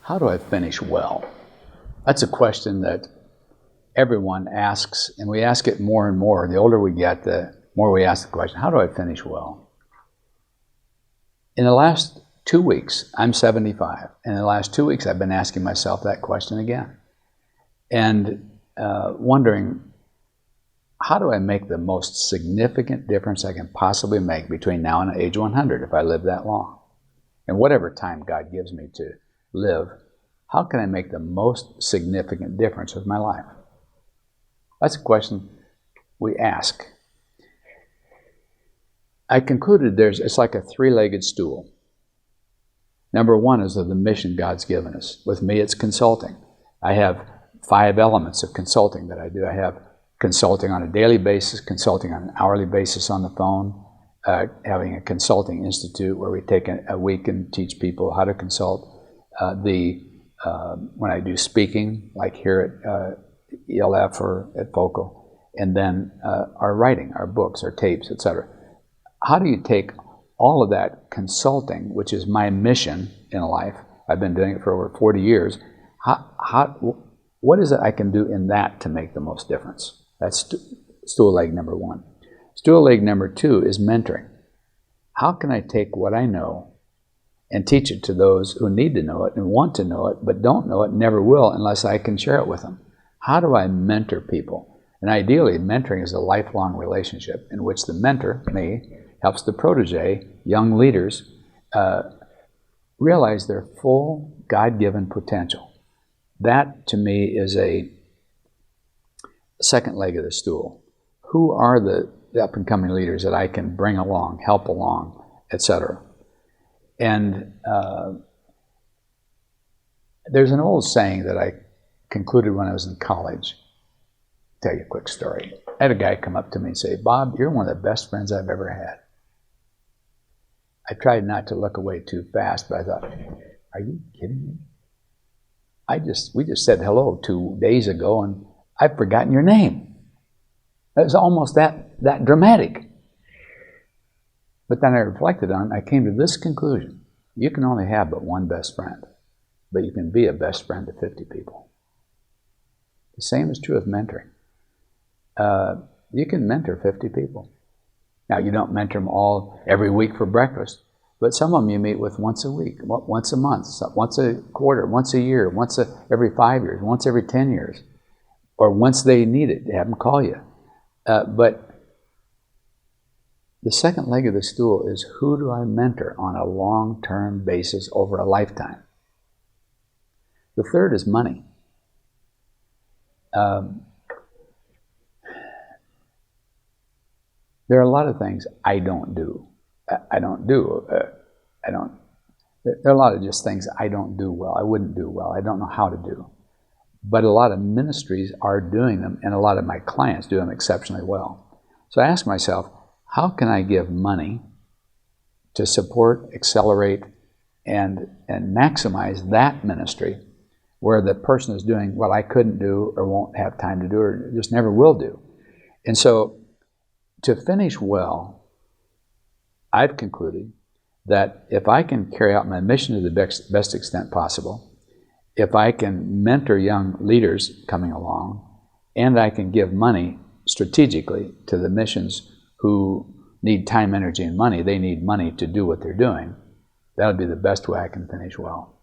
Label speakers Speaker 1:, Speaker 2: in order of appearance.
Speaker 1: How do I finish well? That's a question that everyone asks, and we ask it more and more. The older we get, the more we ask the question, how do I finish well? In the last 2 weeks, I'm 75, and in the last 2 weeks I've been asking myself that question again. And wondering, how do I make the most significant difference I can possibly make between now and age 100 if I live that long? And whatever time God gives me to live, how can I make the most significant difference with my life? That's a question we ask. I concluded it's like a three-legged stool. Number one is of the mission God's given us. With me, it's consulting. I have 5 elements of consulting that I do. I have consulting on a daily basis, consulting on an hourly basis on the phone, having a consulting institute where we take a week and teach people how to consult. When I do speaking, like here at ELF or at FOCLID, and then our writing, our books, our tapes, etc. How do you take all of that consulting, which is my mission in life? I've been doing it for over 40 years. What is it I can do in that to make the most difference? That's stool leg number one. Stool leg number 2 is mentoring. How can I take what I know and teach it to those who need to know it and want to know it, but don't know it, never will, unless I can share it with them? How do I mentor people? And ideally, mentoring is a lifelong relationship in which the mentor, me, helps the protege, young leaders, realize their full God-given potential. That, to me, is a second leg of the stool. Who are the up-and-coming leaders that I can bring along, help along, etc.? And there's an old saying that I concluded when I was in college. I'll tell you a quick story. I had a guy come up to me and say, "Bob, you're one of the best friends I've ever had." I tried not to look away too fast, but I thought, are you kidding me? We just said hello 2 days ago, and I've forgotten your name. It was almost that dramatic. But then I reflected on it, I came to this conclusion. You can only have but one best friend, but you can be a best friend to 50 people. The same is true with mentoring. You can mentor 50 people. Now, you don't mentor them all every week for breakfast, but some of them you meet with once a week, once a month, once a quarter, once a year, every 5 years, once every 10 years, or once they need it, have them call you. But the second leg of the stool is, who do I mentor on a long-term basis over a lifetime? The third is money. There are a lot of things I don't do. There are a lot of just things I don't do well. I wouldn't do well. I don't know how to do. But a lot of ministries are doing them, and a lot of my clients do them exceptionally well. So I ask myself, how can I give money to support, accelerate, and maximize that ministry where the person is doing what I couldn't do or won't have time to do or just never will do? And so to finish well, I've concluded that if I can carry out my mission to the best extent possible, if I can mentor young leaders coming along, and I can give money strategically to the missions who need time, energy, and money, they need money to do what they're doing, that'll be the best way I can finish well.